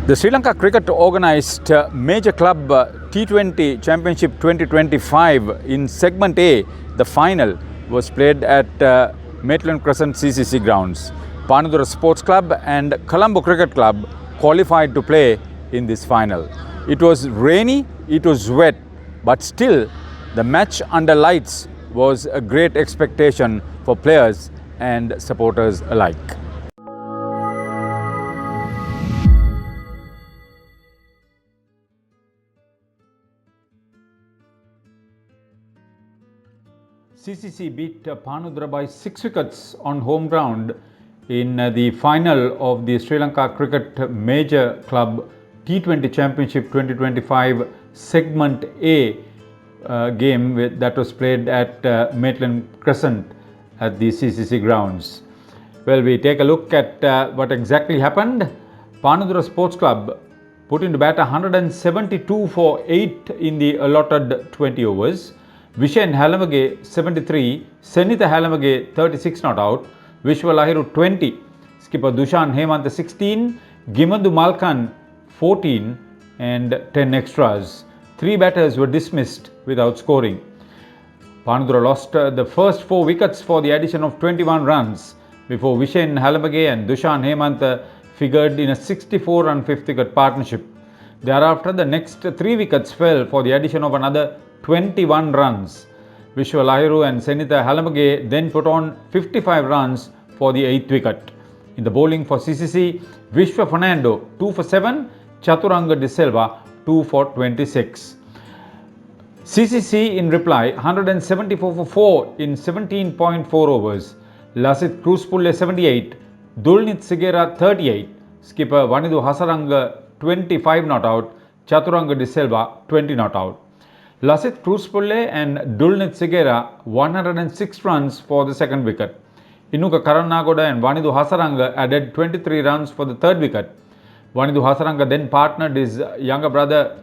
The Sri Lanka Cricket organised Major Club T20 Championship 2025 in Segment A. The final was played at Maitland Crescent CCC grounds. Panadura Sports Club and Colombo Cricket Club qualified to play in this final. It was rainy, it was wet, but still the match under lights was a great expectation for players and supporters alike. CCC beat Panadura by 6 wickets on home ground in the final of the Sri Lanka Cricket Major Club T20 Championship 2025 Segment A game that was played at Maitland Crescent at the CCC grounds. Well, we take a look at what exactly happened. Panadura Sports Club put into bat 172 for 8 in the allotted 20 overs. Vishen Halambage 73, Senitha Halambage 36 not out, Vishwa Lahiru 20, Skipper Dushan Hemantha 16, Gimandu Malkan 14 and 10 extras. 3 batters were dismissed without scoring. Panadura lost the first 4 wickets for the addition of 21 runs before Vishen Halambage and Dushan Hemantha figured in a 64-run 5th wicket partnership. Thereafter, the next 3 wickets fell for the addition of another 21 runs. Vishwa Lahiru and Senitha Halambage then put on 55 runs for the 8th wicket. In the bowling for CCC, Vishwa Fernando 2 for 7, Chathuranga De Silva 2 for 26. CCC in reply 174 for 4 in 17.4 overs. Lasith Croospulle 78, Dulnith Sigera 38, skipper Wanidu Hasaranga 25 not out, Chathuranga De Silva 20 not out. Lasith Croospulle and Dulnith Sigera 106 runs for the 2nd wicket. Inuka Karannagoda and Wanidu Hasaranga added 23 runs for the 3rd wicket. Wanidu Hasaranga then partnered his elder brother,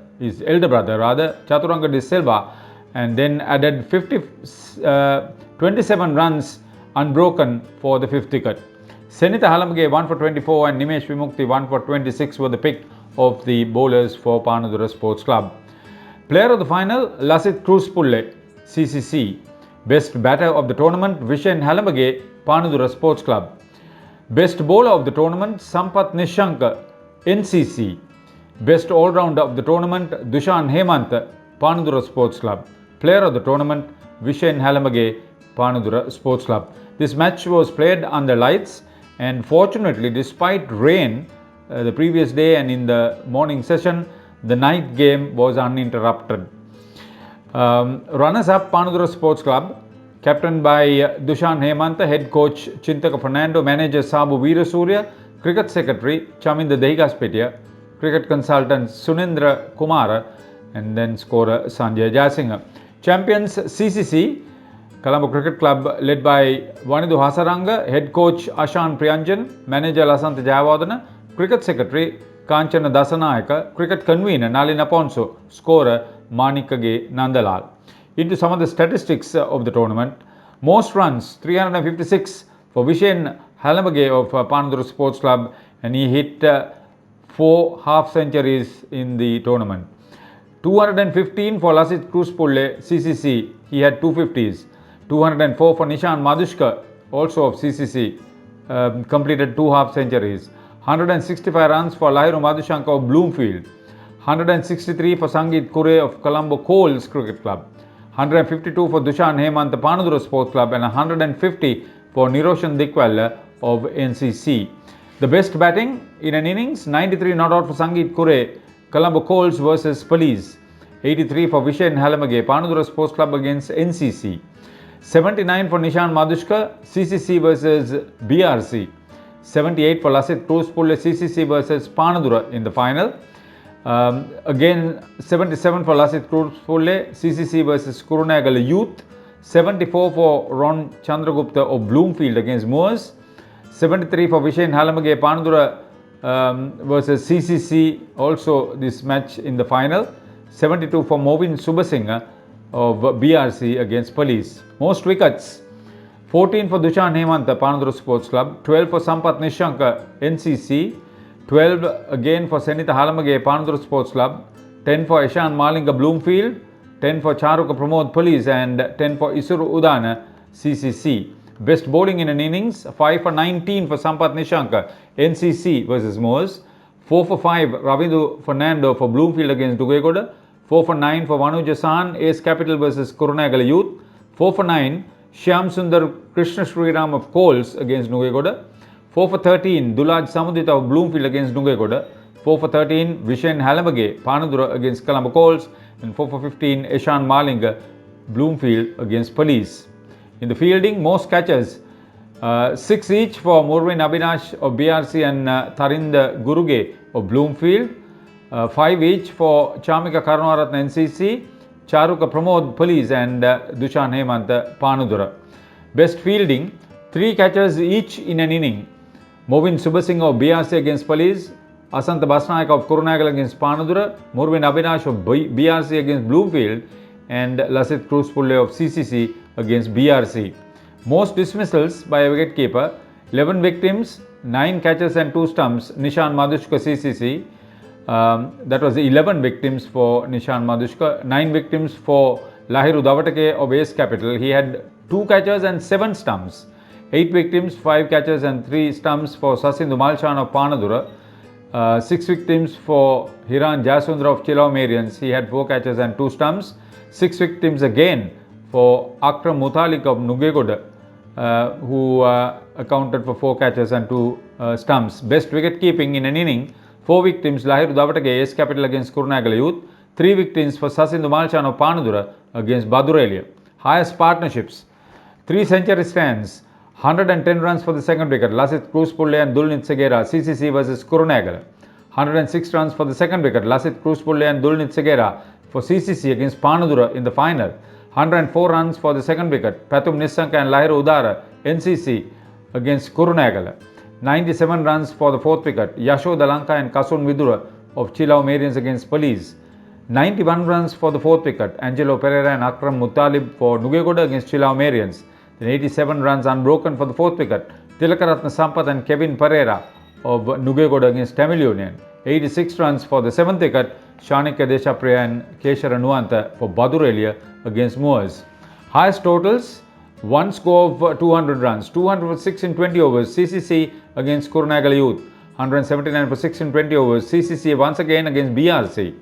Chathuranga De Silva, and then added 27 runs unbroken for the 5th wicket. Senitha Halambage 1 for 24 and Nimesh Vimukthi 1 for 26 were the pick of the bowlers for Panadura Sports Club. Player of the final, Lasith Croospulle, CCC. Best batter of the tournament, Vishen Halambage, Panadura Sports Club. Best bowler of the tournament, Sampath Nishanka, NCC. Best all-rounder of the tournament, Dushan Hemantha, Panadura Sports Club. Player of the tournament, Vishen Halambage, Panadura Sports Club. This match was played under lights, and fortunately, despite rain the previous day and in the morning session, the night game was uninterrupted. Runners-up Panadura Sports Club, captained by Dushan Hemantha, head coach Chintaka Fernando, manager Sabu Veerasurya, cricket secretary Chaminda Dehigaspetya, cricket consultant Sunendra Kumara, and then scorer Sanjay Jayasinha. Champions CCC, Colombo Cricket Club led by Wanidu Hasaranga, head coach Ashan Priyanjan, manager Lasantha Jayawardena, cricket secretary Kanchana Dasanayaka, cricket convener Nalin Aponso, scorer Manikage Nandalal. Into some of the statistics of the tournament. Most runs 356 for Vishen Halambage of Panadura Sports Club, and he hit 4 half centuries in the tournament. 215 for Lasith Croospulle, CCC, he had 250s. 204 for Nishan Madhushka, also of CCC, completed 2 half centuries. 165 runs for Lahiru Madhushanka of Bloomfield. 163 for Sangeet Kure of Colombo Coles Cricket Club. 152 for Dushan Hemantha Panadura Sports Club, and 150 for Niroshan Dikwal of NCC. The best batting in an innings, 93 not out for Sangeet Kure, Colombo Coles versus Police. 83 for Vishen Halambage, Panadura Sports Club against NCC. 79 for Nishan Madhushka, CCC versus BRC. 78 for Lasith Croospulle, CCC versus Panadura in the final. Again 77 for Lasith Croospulle, CCC versus Kurunegala Youth. 74 for Ron Chandragupta of Bloomfield against Moors. 73 for Vishen Halambage, Panadura versus CCC, also this match in the final. 72 for Movin Subasinghe of BRC against Police. Most wickets, 14 for Dushan Hemantha, Panadura Sports Club, 12 for Sampath Nishanka, NCC, 12 again for Senitha Halambage, Panadura Sports Club, 10 for Ishan Malinga Bloomfield, 10 for Charuka Pramod Police and 10 for Isuru Udana CCC. Best bowling in an innings, 5 for 19 for Sampath Nishanka, NCC versus Moors, 4 for 5 Wanidu Fernando for Bloomfield against Nugegoda, 4 for 9 for Vanu Jasan, Ace Capital versus Kurunegala Youth, 4 for 9 Shyam Sundar Krishna Sriram of Coles against Nugegoda, 4 for 13 Dulaj Samudita of Bloomfield against Nugegoda, 4 for 13 Vishen Halambage Panadura against Colombo Coles, and 4 for 15 Ishan Malinga Bloomfield against Police. In the fielding, most catches 6 each for Murwin Abhinash of BRC and Tharinda Guruge of Bloomfield, 5 each for Chamika Karunaratna NCC, Charuka Pramod Police and Dushan Hemantha Panadura. Best fielding, 3 catches each in an inning. Movin Subasingh of BRC against Police, Asantha Basnayak of Kurunegala against Panadura, Murwin Abhinash of BRC against Bloomfield, and Lasith Croospulle of CCC against BRC. Most dismissals by a wicketkeeper, 11 victims, 9 catches and 2 stumps, Nishan Madhushka CCC. That was 11 victims for Nishan Madhushka, 9 victims for Lahiru Davatake of Ace Capital. He had 2 catches and 7 stumps. 8 victims, 5 catches and 3 stumps for Sasindu Malkan of Panadura. 6 victims for Hiran Jasundra of Chilau Marians. He had 4 catches and 2 stumps. 6 victims again for Akram Mutalik of Nugegoda, who accounted for 4 catches and 2 stumps. Best wicket keeping in an inning, 4 victims Lahiru Davatake Ace Capital against Kurunegala Youth, 3 victims for Sasindu Malkan of Panadura against Badurelia. Highest partnerships, 3 century stands, 110 runs for the second wicket, Lasith Croospulle and Dulnith Sigera, CCC versus Kurunegala. 106 runs for the second wicket, Lasith Croospulle and Dulnith Sigera for CCC against Panadura in the final. 104 runs for the second wicket, Pathum Nissanka and Lahiru Udara, NCC against Kurunegala. 97 runs for the fourth wicket, Yashoda Lanka and Kasun Vidura of Chilau Marians against Police. 91 runs for the fourth wicket, Angelo Pereira and Akram Muttalib for Nugegoda against Chilau Marians. Then 87 runs unbroken for the fourth wicket, Tilakaratna Sampath and Kevin Pereira of Nugegoda against Tamil Union. 86 runs for the seventh wicket, Shanikya Deshapriya and Keshara Nuantha for Badurelia against Moors. Highest totals, 1 score of 200 runs, 206 in 20 overs, CCC against Kurunegala Youth, 179 for 6 in 20 overs, CCC once again against BRC,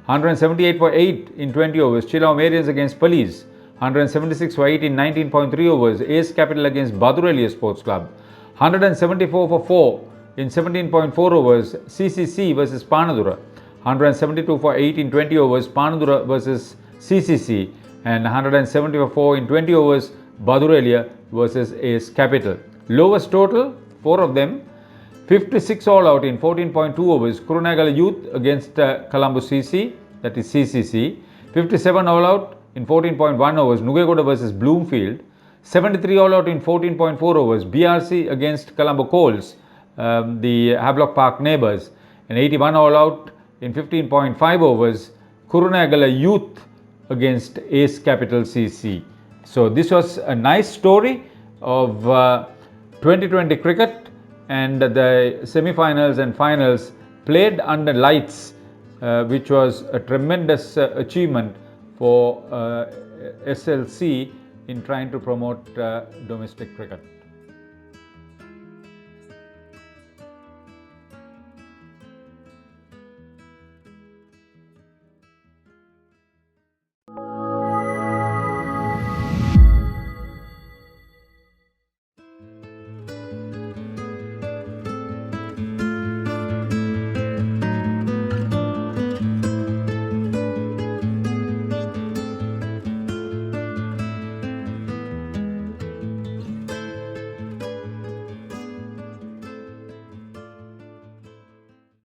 178 for 8 in 20 overs, Chilau Marians against Police, 176 for 8 in 19.3 overs, Ace Capital against Badurelia Sports Club, 174 for 4 in 17.4 overs, CCC versus Panadura, 172 for 8 in 20 overs, Panadura versus CCC, and 170 for 4 in 20 overs, Badurelia versus Ace Capital. Lowest total, 4 of them, 56 all out in 14.2 overs, Kurunegala Youth against Colombo CC, that is CCC, 57 all out in 14.1 overs, Nugegoda versus Bloomfield, 73 all out in 14.4 overs, BRC against Colombo Coles, the Havelock Park neighbours, and 81 all out in 15.5 overs, Kurunegala Youth against Ace Capital CC. So this was a nice story of 2020 cricket, and the semi-finals and finals played under lights, which was a tremendous achievement for SLC in trying to promote domestic cricket.